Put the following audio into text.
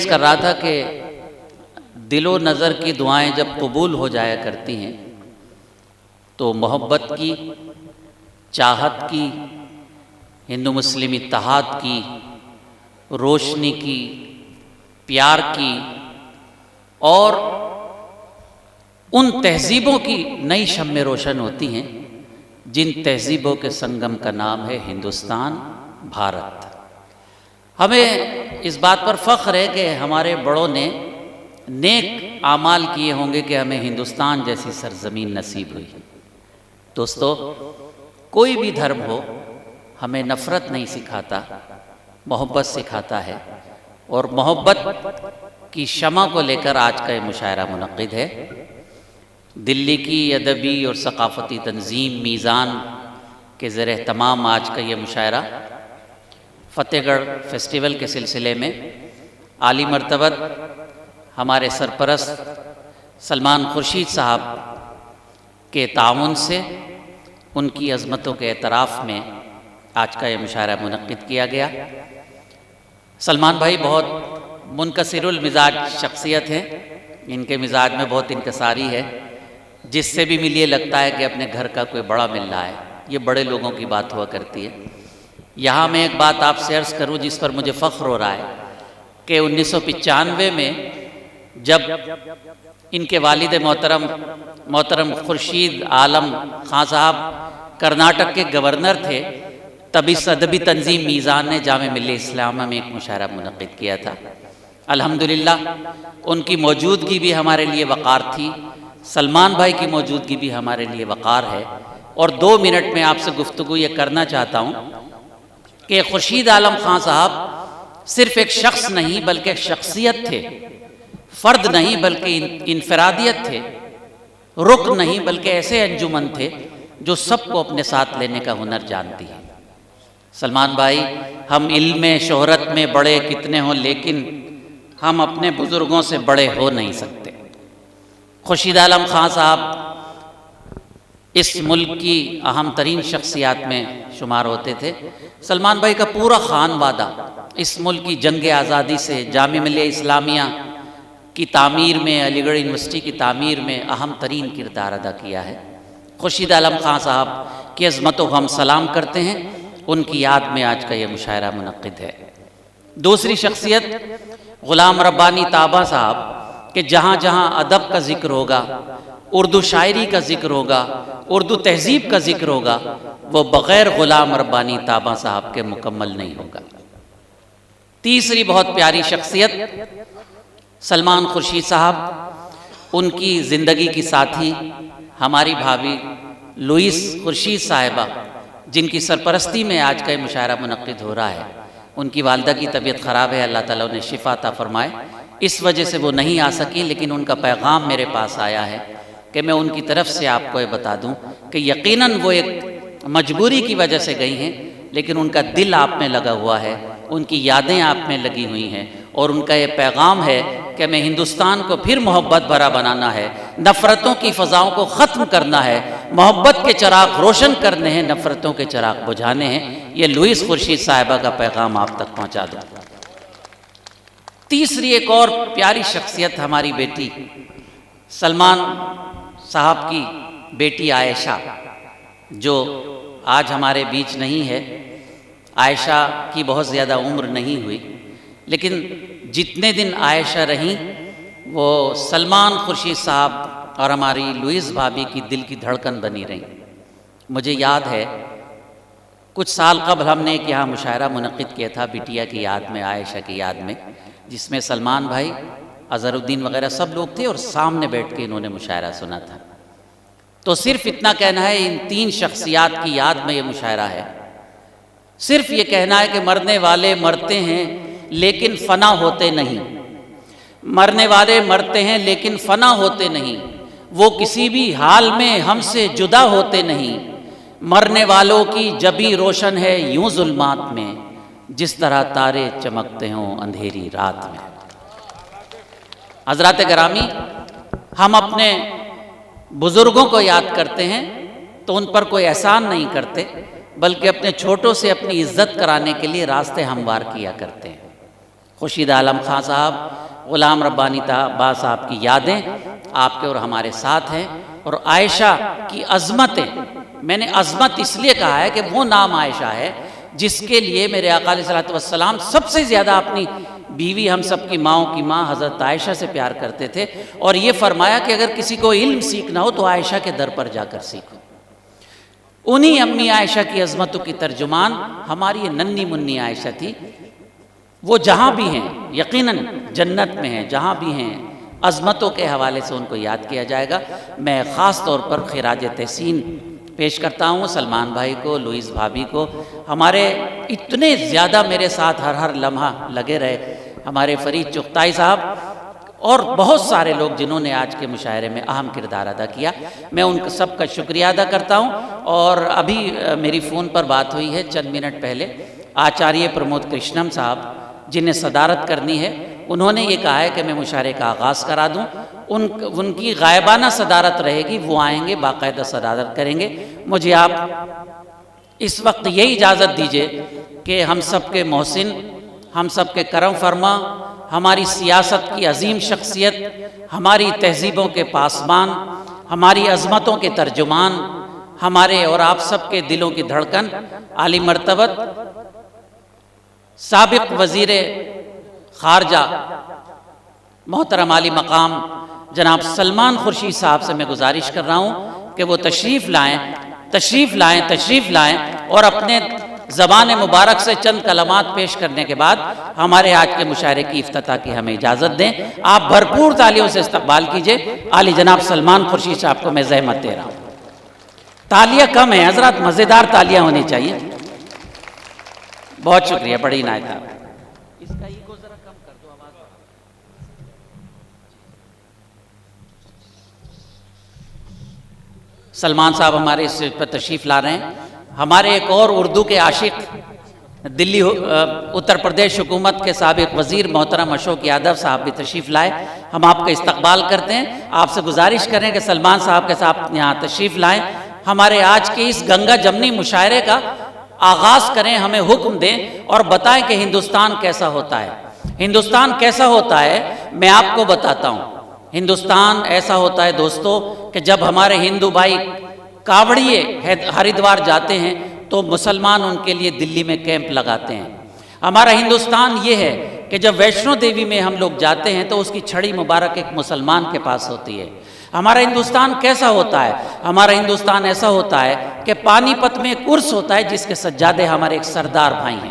عرض کر رہا تھا کہ دل و نظر کی دعائیں جب قبول ہو جایا کرتی ہیں تو محبت کی، چاہت کی، ہندو مسلم اتحاد کی، روشنی کی، پیار کی اور ان تہذیبوں کی نئی شمع روشن ہوتی ہیں جن تہذیبوں کے سنگم کا نام ہے ہندوستان، بھارت۔ ہمیں اس بات پر فخر ہے کہ ہمارے بڑوں نے نیک اعمال کیے ہوں گے کہ ہمیں ہندوستان جیسی سرزمین نصیب ہوئی۔ دوستو، کوئی بھی دھرم ہو ہمیں نفرت نہیں سکھاتا، محبت سکھاتا ہے، اور محبت کی شمع کو لے کر آج کا یہ مشاعرہ منعقد ہے۔ دلی کی ادبی اور ثقافتی تنظیم میزان کے زیر اہتمام آج کا یہ مشاعرہ فتح گڑھ فیسٹیول کے سلسلے میں عالی مرتبت ہمارے سرپرست سلمان خورشید صاحب کے تعاون سے ان کی عظمتوں کے اعتراف میں آج کا یہ مشاعرہ منعقد کیا گیا۔ سلمان بھائی بہت منکسر المزاج شخصیت ہیں، ان کے مزاج میں بہت انکساری ہے، جس سے بھی ملیے لگتا ہے کہ اپنے گھر کا کوئی بڑا مل رہا ہے۔ یہ بڑے لوگوں کی بات ہوا کرتی ہے۔ یہاں میں ایک بات آپ سے عرض کروں جس پر مجھے فخر ہو رہا ہے کہ 1995 میں جب ان کے والد محترم خورشید عالم خان صاحب کرناٹک کے گورنر تھے، تب اس ادبی تنظیم میزان نے جامعہ ملیہ اسلامیہ میں ایک مشاعرہ منعقد کیا تھا۔ الحمدللہ ان کی موجودگی بھی ہمارے لیے وقار تھی، سلمان بھائی کی موجودگی بھی ہمارے لیے وقار ہے، اور 2 منٹ میں آپ سے گفتگو یہ کرنا چاہتا ہوں کہ خورشید عالم خان صاحب صرف ایک شخص نہیں بلکہ ایک شخصیت تھے، فرد نہیں بلکہ انفرادیت تھے، رکن نہیں بلکہ ایسے انجمن تھے جو سب کو اپنے ساتھ لینے کا ہنر جانتی ہے۔ سلمان بھائی، ہم علم میں، شہرت میں بڑے کتنے ہوں لیکن ہم اپنے بزرگوں سے بڑے ہو نہیں سکتے۔ خورشید عالم خان صاحب اس ملک کی اہم ترین شخصیات میں شمار ہوتے تھے۔ سلمان بھائی کا پورا خانوادہ اس ملک کی جنگ آزادی سے جامعہ ملیہ اسلامیہ کی تعمیر میں، علی گڑھ یونیورسٹی کی تعمیر میں اہم ترین کردار ادا کیا ہے۔ خورشید عالم خان صاحب کی عظمتوں کو ہم سلام کرتے ہیں، ان کی یاد میں آج کا یہ مشاعرہ منعقد ہے۔ دوسری شخصیت غلام ربانی طابہ صاحب کہ جہاں جہاں ادب کا ذکر ہوگا، اردو شاعری کا ذکر ہوگا، اردو تہذیب کا ذکر ہوگا، وہ بغیر غلام ربانی طابہ صاحب کے مکمل نہیں ہوگا۔ تیسری بہت پیاری شخصیت سلمان خورشید صاحب، ان کی زندگی کی ساتھی ہماری بھابھی لوئیس خورشید صاحبہ، جن کی سرپرستی میں آج کا یہ مشاعرہ منعقد ہو رہا ہے۔ ان کی والدہ کی طبیعت خراب ہے، اللہ تعالیٰ انہیں شفا عطا فرمائے، اس وجہ سے وہ نہیں آ سکیں، لیکن ان کا پیغام میرے پاس آیا ہے کہ میں ان کی طرف سے آپ کو یہ بتا دوں کہ یقیناً وہ ایک مجبوری کی وجہ سے گئی ہیں، لیکن ان کا دل آپ میں لگا ہوا ہے، ان کی یادیں آپ میں لگی ہوئی ہیں، اور ان کا یہ پیغام ہے کہ میں ہندوستان کو پھر محبت بھرا بنانا ہے، نفرتوں کی فضاؤں کو ختم کرنا ہے، محبت کے چراغ روشن کرنے ہیں، نفرتوں کے چراغ بجھانے ہیں۔ یہ لوئیس خورشید صاحبہ کا پیغام آپ تک پہنچا دوں۔ تیسری ایک اور پیاری شخصیت ہماری بیٹی سلمان صاحب کی بیٹی عائشہ، جو آج ہمارے بیچ نہیں ہے۔ عائشہ کی بہت زیادہ عمر نہیں ہوئی، لیکن جتنے دن عائشہ رہیں وہ سلمان خورشید صاحب اور ہماری لوئیس بھابھی کی دل کی دھڑکن بنی رہیں۔ مجھے یاد ہے کچھ سال قبل ہم نے ایک یہاں مشاعرہ منعقد کیا تھا بٹیا کی یاد میں، عائشہ کی یاد میں، جس میں سلمان بھائی، اظہر الدین وغیرہ سب لوگ تھے، اور سامنے بیٹھ کے انہوں نے مشاعرہ سنا تھا۔ تو صرف اتنا کہنا ہے، ان 3 شخصیات کی یاد میں یہ مشاعرہ ہے، صرف یہ کہنا ہے کہ مرنے والے مرتے ہیں لیکن فنا ہوتے نہیں، مرنے والے مرتے ہیں لیکن فنا ہوتے نہیں، وہ کسی بھی حال میں ہم سے جدا ہوتے نہیں، مرنے والوں کی جبیں روشن ہے یوں ظلمات میں، جس طرح تارے چمکتے ہوں اندھیری رات میں۔ حضرات گرامی، ہم اپنے بزرگوں کو یاد کرتے ہیں تو ان پر کوئی احسان نہیں کرتے، بلکہ اپنے چھوٹوں سے اپنی عزت کرانے کے لیے راستے ہموار کیا کرتے ہیں۔ خورشید عالم خان صاحب، غلام ربانی با صاحب کی یادیں آپ کے اور ہمارے ساتھ ہیں، اور عائشہ کی عظمتیں، میں نے عظمت اس لیے کہا ہے کہ وہ نام عائشہ ہے جس کے لیے میرے آقا علیہ الصلوۃ والسلام سب سے زیادہ اپنی بیوی، ہم سب کی ماؤں کی ماں حضرت عائشہ سے پیار کرتے تھے، اور یہ فرمایا کہ اگر کسی کو علم سیکھنا ہو تو عائشہ کے در پر جا کر سیکھو۔ انہی امی عائشہ کی عظمتوں کی ترجمان ہماری یہ ننھی منی عائشہ تھی۔ وہ جہاں بھی ہیں یقیناً جنت میں ہیں، جہاں بھی ہیں عظمتوں کے حوالے سے ان کو یاد کیا جائے گا۔ میں خاص طور پر خراج تحسین پیش کرتا ہوں سلمان بھائی کو، لوئیس بھابھی کو، ہمارے اتنے زیادہ میرے ساتھ ہر لمحہ لگے رہے، ہمارے فرید چغتائی صاحب، اور بہت سارے لوگ جنہوں نے آج کے مشاعرے میں اہم کردار ادا کیا۔ میں ان سب کا شکریہ ادا کرتا ہوں۔ اور ابھی میری فون پر بات ہوئی ہے چند منٹ پہلے، آچاریہ پرمود کرشنم صاحب جنہیں صدارت کرنی ہے، انہوں نے یہ کہا ہے کہ میں مشاعرے کا آغاز کرا دوں۔ ان کی غائبانہ صدارت رہے گی، وہ آئیں گے، باقاعدہ صدارت کریں گے۔ مجھے آپ اس وقت یہی اجازت دیجئے کہ ہم سب کے محسن، ہم سب کے کرم فرما، ہماری سیاست کی عظیم شخصیت، ہماری تہذیبوں کے پاسبان، ہماری عظمتوں کے ترجمان، ہمارے اور آپ سب کے دلوں کی دھڑکن، عالی مرتبت سابق وزیر خارجہ محترم عالی مقام جناب سلمان خورشید صاحب سے میں گزارش کر رہا ہوں کہ وہ تشریف لائیں اور اپنے زبان مبارک سے چند کلمات پیش کرنے کے بعد ہمارے آج کے مشاعرے کی افتتاح کی ہمیں اجازت دیں۔ آپ بھرپور تالیوں سے استقبال کیجئے عالی جناب سلمان خورشید صاحب کو میں زحمت دے رہا ہوں۔ تالیاں کم ہیں حضرات، مزیدار تالیاں ہونی چاہیے۔ بہت شکریہ، بڑی عنایت آپ۔ اس کا ایگو ذرا کم کر دو، آواز۔ سلمان صاحب ہمارے اس پر تشریف لا رہے ہیں۔ ہمارے ایک اور اردو کے عاشق، دلی اتر پردیش حکومت کے سابق وزیر محترم اشوک یادو صاحب بھی تشریف لائے، ہم آپ کا استقبال کرتے ہیں۔ آپ سے گزارش کریں کہ سلمان صاحب کے ساتھ یہاں تشریف لائیں، ہمارے آج کے اس گنگا جمنی مشاعرے کا آغاز کریں، ہمیں حکم دیں اور بتائیں کہ ہندوستان کیسا ہوتا ہے۔ ہندوستان کیسا ہوتا ہے میں آپ کو بتاتا ہوں۔ ہندوستان ایسا ہوتا ہے دوستو کہ جب ہمارے ہندو بھائی کاوڑیے ہریدوار جاتے ہیں تو مسلمان ان کے لیے دلی میں کیمپ لگاتے ہیں۔ ہمارا ہندوستان یہ ہے کہ جب ویشنو دیوی میں ہم لوگ جاتے ہیں تو اس کی چھڑی مبارک ایک مسلمان کے پاس ہوتی ہے۔ ہمارا ہندوستان کیسا ہوتا ہے؟ ہمارا ہندوستان ایسا ہوتا ہے کہ پانی پت میں ایک عرس ہوتا ہے جس کے سجادے ہمارے ایک سردار بھائی ہیں۔